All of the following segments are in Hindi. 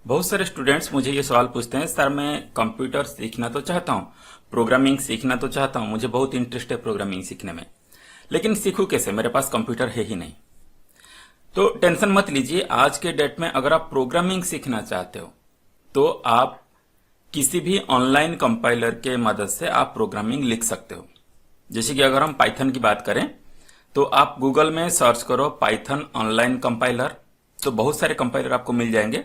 बहुत सारे स्टूडेंट्स मुझे ये सवाल पूछते हैं, सर मैं कंप्यूटर सीखना तो चाहता हूँ, प्रोग्रामिंग सीखना तो चाहता हूँ, मुझे बहुत इंटरेस्ट है प्रोग्रामिंग सीखने में, लेकिन सीखूं कैसे, मेरे पास कंप्यूटर है ही नहीं। तो टेंशन मत लीजिए, आज के डेट में अगर आप प्रोग्रामिंग सीखना चाहते हो तो आप किसी भी ऑनलाइन कंपाइलर के मदद से आप प्रोग्रामिंग लिख सकते हो। जैसे कि अगर हम पाइथन की बात करें तो आप गूगल में सर्च करो पाइथन ऑनलाइन कंपाइलर, तो बहुत सारे कंपाइलर आपको मिल जाएंगे।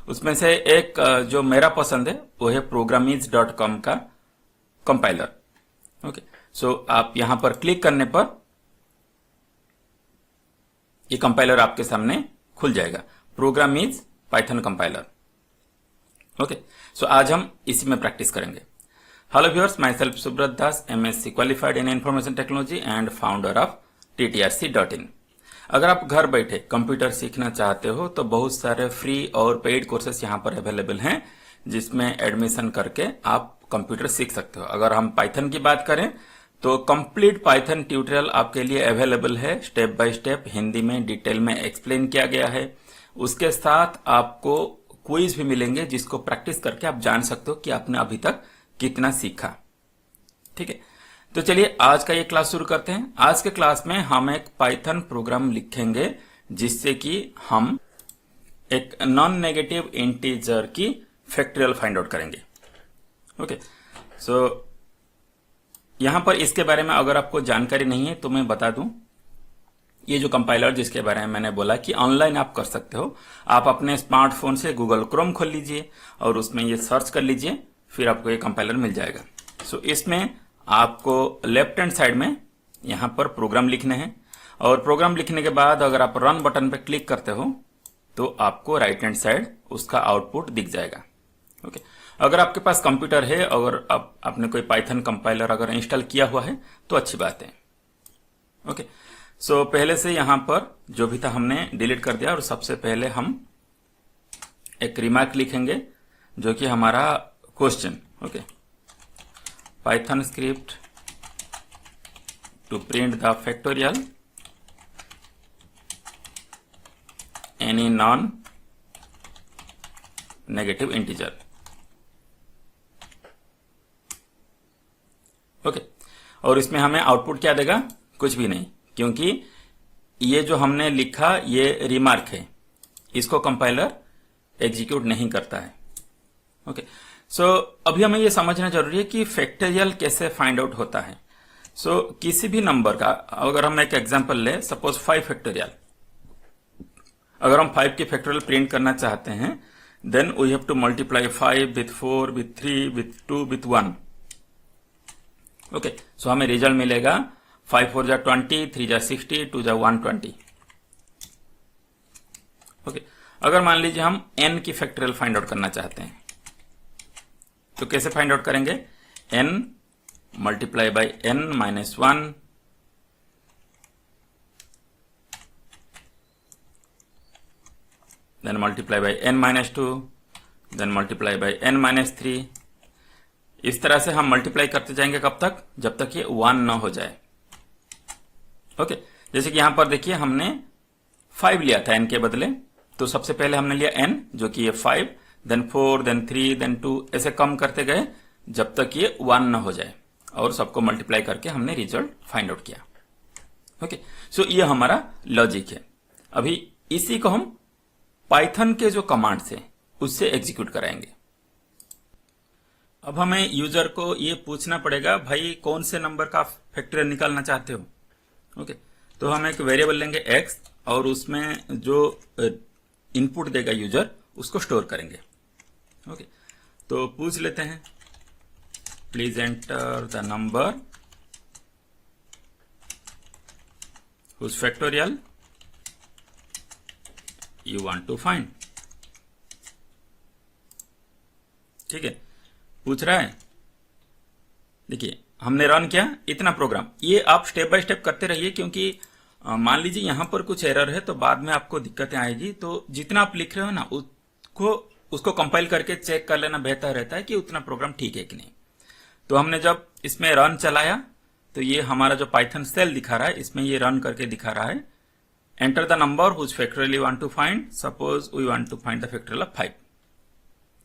उसमें से एक जो मेरा पसंद है वो है programmease.com का कंपाइलर। ओके, सो आप यहां पर क्लिक करने पर ये कंपाइलर आपके सामने खुल जाएगा, Programiz Python compiler. Okay, so आज हम इसी में प्रैक्टिस करेंगे। Hello viewers, myself Subrata Das, MSc qualified in information technology and founder of TTRC.in। अगर आप घर बैठे कंप्यूटर सीखना चाहते हो तो बहुत सारे फ्री और पेड कोर्सेस यहाँ पर अवेलेबल हैं, जिसमें एडमिशन करके आप कंप्यूटर सीख सकते हो। अगर हम पाइथन की बात करें तो कंप्लीट पाइथन ट्यूटोरियल आपके लिए अवेलेबल है, स्टेप बाय स्टेप हिंदी में डिटेल में एक्सप्लेन किया गया है। उसके साथ आपको क्विज भी मिलेंगे, जिसको प्रैक्टिस करके आप जान सकते हो कि आपने अभी तक कितना सीखा। ठीक है, तो चलिए आज का ये क्लास शुरू करते हैं। आज के क्लास में हम एक पाइथन प्रोग्राम लिखेंगे जिससे कि हम एक नॉन नेगेटिव इंटीजर की फैक्टोरियल फाइंड आउट करेंगे। ओके, सो यहां पर इसके बारे में अगर आपको जानकारी नहीं है तो मैं बता दूं, ये जो कंपाइलर जिसके बारे में मैंने बोला कि ऑनलाइन आप कर सकते हो, आप अपने स्मार्टफोन से गूगल क्रोम खोल लीजिए और उसमें ये सर्च कर लीजिए, फिर आपको ये कंपाइलर मिल जाएगा। सो इसमें आपको लेफ्ट हैंड साइड में यहां पर प्रोग्राम लिखने हैं, और प्रोग्राम लिखने के बाद अगर आप रन बटन पर क्लिक करते हो तो आपको राइट हैंड साइड उसका आउटपुट दिख जाएगा। ओके, अगर आपके पास कंप्यूटर है, अगर आपने कोई पाइथन कंपाइलर अगर इंस्टॉल किया हुआ है तो अच्छी बात है। ओके, सो पहले से यहां पर जो भी था हमने डिलीट कर दिया, और सबसे पहले हम एक रिमार्क लिखेंगे जो कि हमारा question. Okay, Python script to print the factorial any non negative integer. Okay, और इसमें हमें आउटपुट क्या देगा? कुछ भी नहीं, क्योंकि ये जो हमने लिखा ये रिमार्क है, इसको कंपाइलर एग्जीक्यूट नहीं करता है। ओके, सो अभी हमें ये समझना जरूरी है कि फैक्टोरियल कैसे फाइंड आउट होता है। सो किसी भी नंबर का अगर हम एक एग्जांपल ले, सपोज 5 फैक्टोरियल, अगर हम 5 की फैक्टोरियल प्रिंट करना चाहते हैं, then we have to multiply 5 with 4 with 3 with 2 with 1। Okay, so हमें रिजल्ट मिलेगा 5 4 जा 20, 3 जा 60, 2 जा 120। ओके, अगर मान लीजिए हम n की फैक्टोरियल फाइंड आउट करना चाहते हैं तो कैसे फाइंड आउट करेंगे? n multiply by n minus 1 then multiply by n minus 2 then multiply by n minus 3। इस तरह से हम मल्टीप्लाई करते जाएंगे, कब तक? जब तक ये 1 ना हो जाए। ओके, जैसे कि यहां पर देखिए हमने 5 लिया था n के बदले, तो सबसे पहले हमने लिया n जो कि ये 5, देन 4 देन 3 देन 2, ऐसे कम करते गए जब तक ये 1 ना हो जाए, और सबको मल्टीप्लाई करके हमने रिजल्ट फाइंड आउट किया। ओके, सो ये हमारा लॉजिक है। अभी इसी को हम पाइथन के जो कमांड्स हैं उससे एग्जीक्यूट कराएंगे। अब हमें यूजर को ये पूछना पड़ेगा, भाई कौन से नंबर का फैक्टोरियल निकालना चाहते हो। ओके, तो हम एक वेरिएबल लेंगे x, और उसमें जो इनपुट देगा यूजर उसको स्टोर करेंगे। ओके, तो पूछ लेते हैं, please enter the number whose factorial you want to find. ठीक है, पूछ रहा है। देखिए हमने रन किया इतना प्रोग्राम, ये आप स्टेप बाय स्टेप करते रहिए, क्योंकि मान लीजिए यहां पर कुछ एरर है तो बाद में आपको दिक्कतें आएगी। तो जितना आप लिख रहे हो ना उसको कंपाइल करके चेक कर लेना बेहतर रहता है कि उतना प्रोग्राम ठीक है कि नहीं। तो हमने जब इसमें रन चलाया तो ये हमारा जो पाइथन सेल दिखा रहा है, इसमें ये रन करके दिखा रहा है, enter the number whose factorial you want to find. Suppose we want to find the factorial of 5।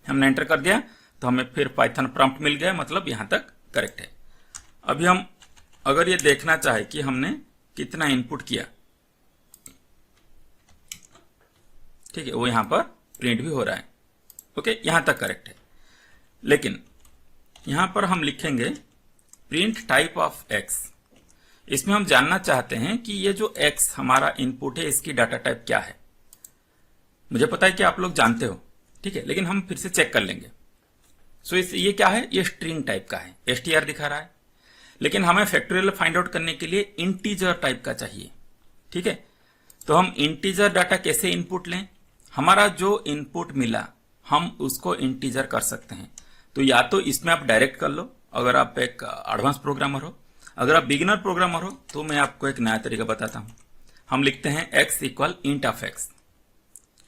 हमने एंटर कर दिया तो हमें फिर पाइथन प्रॉम्प्ट मिल गया, मतलब यहां तक करेक्ट है। अभी हम अगर ये देखना चाहे कि हमने कितना इनपुट किया, ठीक है, वो यहां पर प्रिंट भी हो रहा है। ओके, यहां तक करेक्ट है। लेकिन यहां पर हम लिखेंगे प्रिंट टाइप ऑफ एक्स। इसमें हम जानना चाहते हैं कि ये जो एक्स हमारा इनपुट है इसकी डाटा टाइप क्या है। मुझे पता है कि आप लोग जानते हो, ठीक है, लेकिन हम फिर से चेक कर लेंगे। सो ये क्या है, ये स्ट्रिंग टाइप का है, str दिखा रहा है, लेकिन हमें फैक्टोरियल फाइंड आउट करने के लिए इंटीजर टाइप का चाहिए। ठीक है, तो हम इंटीजर डाटा कैसे इनपुट लें? हमारा जो इनपुट मिला हम उसको इंटीजर कर सकते हैं। तो या तो इसमें आप डायरेक्ट कर लो अगर आप एक एडवांस प्रोग्रामर हो, अगर आप बिगिनर प्रोग्रामर हो तो मैं आपको एक नया तरीका बताता हूं। हम लिखते हैं x equal int of x।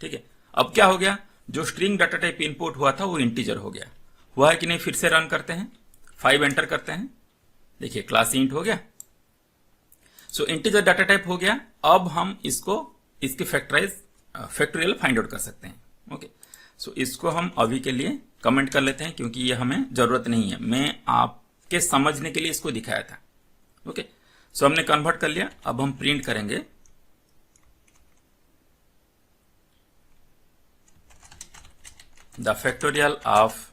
ठीक है, अब क्या हो गया, जो स्ट्रिंग डाटा टाइप इनपुट हुआ था वो इंटीजर हो गया। हुआ है कि नहीं? फिर से रन करते हैं, 5 एंटर करते हैं, देखिए क्लास इंट हो गया। सो इंटीजर डाटा टाइप हो गया। अब हम इसकी फैक्टोरियल फाइंड आउट कर सकते हैं। ओके, सो इसको हम अभी के लिए कमेंट कर लेते हैं क्योंकि ये हमें जरूरत नहीं है, मैं आपके समझने के लिए इसको दिखाया था। ओके, सो हमने कन्वर्ट कर लिया। अब हम प्रिंट करेंगे the factorial of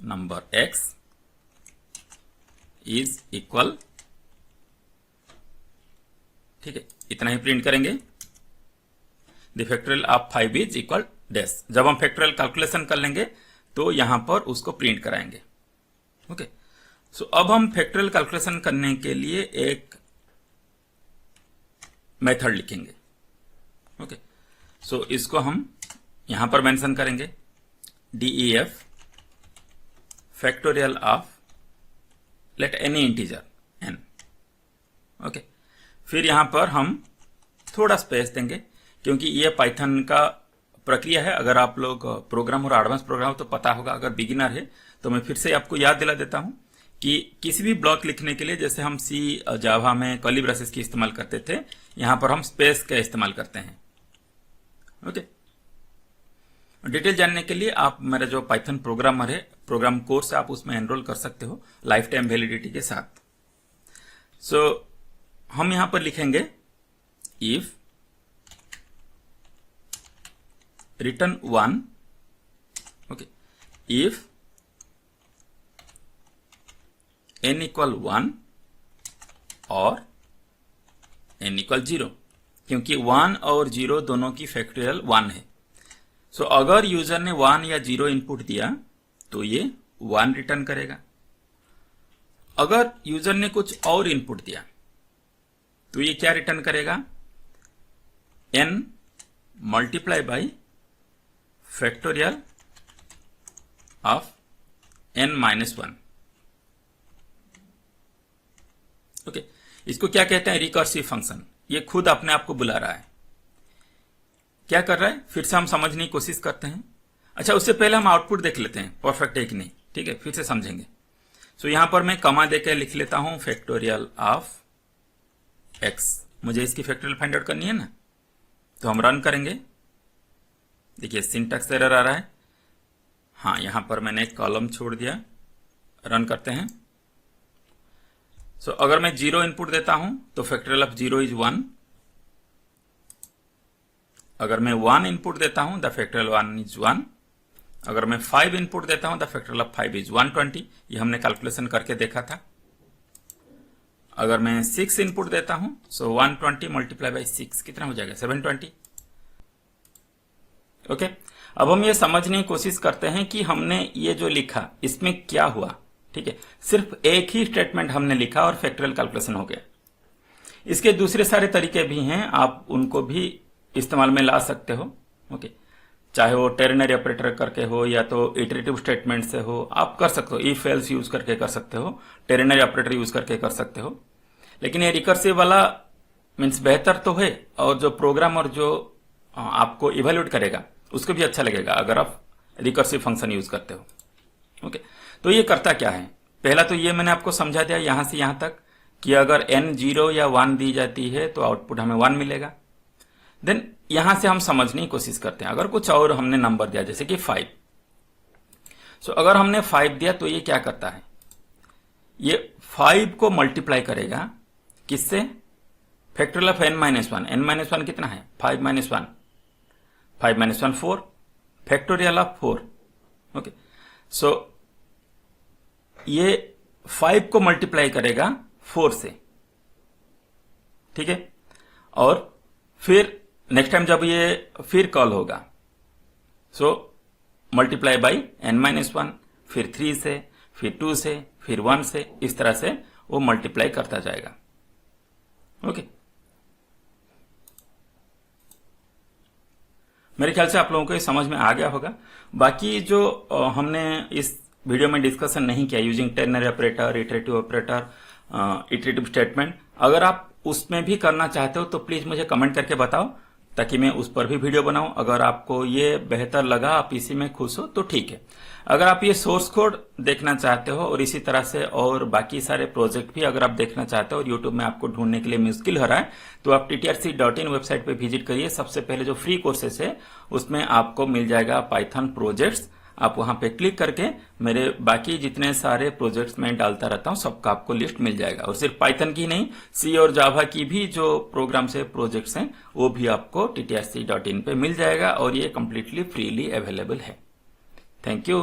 number x is equal, ठीक है, इतना ही प्रिंट करेंगे। The factorial of 5 is equal dash. जब हम फैक्टोरियल कैलकुलेशन कर लेंगे तो यहां पर उसको प्रिंट कराएंगे। ओके, सो अब हम फैक्टोरियल कैलकुलेशन करने के लिए एक मेथड लिखेंगे। ओके, सो इसको हम यहां पर मेंशन करेंगे, def factorial of let any integer n। Okay, फिर यहां पर हम थोड़ा स्पेस देंगे क्योंकि ये पाइथन का प्रक्रिया है। अगर आप लोग प्रोग्राम और एडवांस प्रोग्राम तो पता होगा, अगर बिगिनर है तो मैं फिर से आपको याद दिला देता हूं कि किसी भी ब्लॉक लिखने के लिए जैसे हम सी जावा में कर्ली ब्रेसेस की इस्तेमाल करते थे, यहां पर हम स्पेस का इस्तेमाल करते हैं। ओके, डिटेल जानने के लिए आप मेरा जो पाइथन प्रोग्रामर है प्रोग्राम कोर्स है, आप उसमें एनरोल कर सकते हो लाइफ टाइम वैलिडिटी के साथ। सो हम यहां पर लिखेंगे if return 1, okay, if n equal 1 और n इक्वल 0, क्योंकि 1 और 0 दोनों की फैक्टोरियल 1 है। सो अगर यूजर ने 1 या 0 इनपुट दिया तो ये 1 रिटर्न करेगा। अगर यूजर ने कुछ और इनपुट दिया तो ये क्या रिटर्न करेगा, n multiply by factorial of n minus 1। Okay, इसको क्या कहते हैं, रिकर्सिव फंक्शन। ये खुद अपने आप को बुला रहा है। क्या कर रहा है, फिर से हम समझने की कोशिश करते हैं। अच्छा, उससे पहले हम आउटपुट देख लेते हैं परफेक्ट है कि नहीं। ठीक है, फिर से समझेंगे। सो यहां पर मैं कमा देकर लिख लेता हूं फैक्टोरियल ऑफ x। मुझे इसकी फैक्टोरियल फाइंड आउट करनी है ना, तो हम रन करेंगे। देखिए सिंटैक्स एरर आ रहा है। हाँ, यहां पर मैंने एक कॉलम छोड़ दिया। रन करते हैं। सो अगर मैं 0 इनपुट देता हूं तो फैक्टोरियल ऑफ 0 इज 1। अगर मैं 1 इनपुट देता हूं द फैक्टोरियल 1 इज 1। अगर मैं 5 इनपुट देता हूं द फैक्टोरियल ऑफ 5 इज 120। ये हमने कैलकुलेशन करके देखा था। अगर मैं 6 इनपुट देता हूं सो 120 मल्टीप्लाई बाई 6 कितना हो जाएगा, 720। ओके, अब हम ये समझने की कोशिश करते हैं कि हमने ये जो लिखा इसमें क्या हुआ। ठीक है, सिर्फ एक ही स्टेटमेंट हमने लिखा और फैक्टोरियल कैलकुलेशन हो गया। इसके दूसरे सारे तरीके भी हैं, आप उनको भी इस्तेमाल में ला सकते हो। ओके, चाहे वो टेरनरी ऑपरेटर करके हो या तो इटरेटिव स्टेटमेंट से हो, आप कर सकते हो। इफ एल्स यूज करके कर सकते हो, टेरनरी ऑपरेटर यूज करके कर सकते हो। लेकिन ये रिकर्सिव वाला मीन्स बेहतर तो है, और जो प्रोग्रामर जो आपको इवेल्युएट करेगा उसको भी अच्छा लगेगा अगर आप रिकर्सिव फंक्शन यूज करते हो। ओके, तो ये करता क्या है, पहला तो ये मैंने आपको समझा दिया यहां से यहां तक कि अगर n 0 या 1 दी जाती है तो आउटपुट हमें 1 मिलेगा। देन यहां से हम समझने की कोशिश करते हैं। अगर कुछ और हमने नंबर दिया जैसे कि 5, सो अगर हमने 5 दिया तो ये क्या करता है, ये 5 को मल्टीप्लाई करेगा किससे, factorial of n minus 1। n minus 1 कितना है, 5 minus 1, 5 minus 1 4, factorial of 4। Okay, so ये 5 को मल्टीप्लाई करेगा 4 से, ठीक है। और फिर नेक्स्ट टाइम जब ये फिर कॉल होगा, so multiply by n minus 1, फिर 3 से, फिर 2 से, फिर 1 से, इस तरह से वो मल्टीप्लाई करता जाएगा। ओके, मेरे ख्याल से आप लोगों को ये समझ में आ गया होगा। बाकी जो हमने इस वीडियो में डिस्कशन नहीं किया, using ternary operator, iterative operator, iterative statement, अगर आप उसमें भी करना चाहते हो तो प्लीज मुझे कमेंट करके बताओ ताकि मैं उस पर भी वीडियो बनाऊं। अगर आपको ये बेहतर लगा, आप इसी में खुश हो तो ठीक है। अगर आप ये सोर्स कोड देखना चाहते हो और इसी तरह से और बाकी सारे प्रोजेक्ट भी अगर आप देखना चाहते हो और यूट्यूब में आपको ढूंढने के लिए मुश्किल हो रहा है, तो आप ttrc.in वेबसाइट पे विजिट करिए। सबसे पहले जो फ्री कोर्सेस है उसमें आपको मिल जाएगा पाइथन प्रोजेक्ट्स। आप वहां पे क्लिक करके मेरे बाकी जितने सारे प्रोजेक्ट्स मैं डालता रहता हूं सबका आपको लिस्ट मिल जाएगा। और सिर्फ पाइथन की नहीं, सी और जावा की भी जो प्रोग्राम्स है, प्रोजेक्ट्स हैं, वो भी आपको ttrc.in पे मिल जाएगा और ये कंप्लीटली फ्रीली अवेलेबल है। Thank you.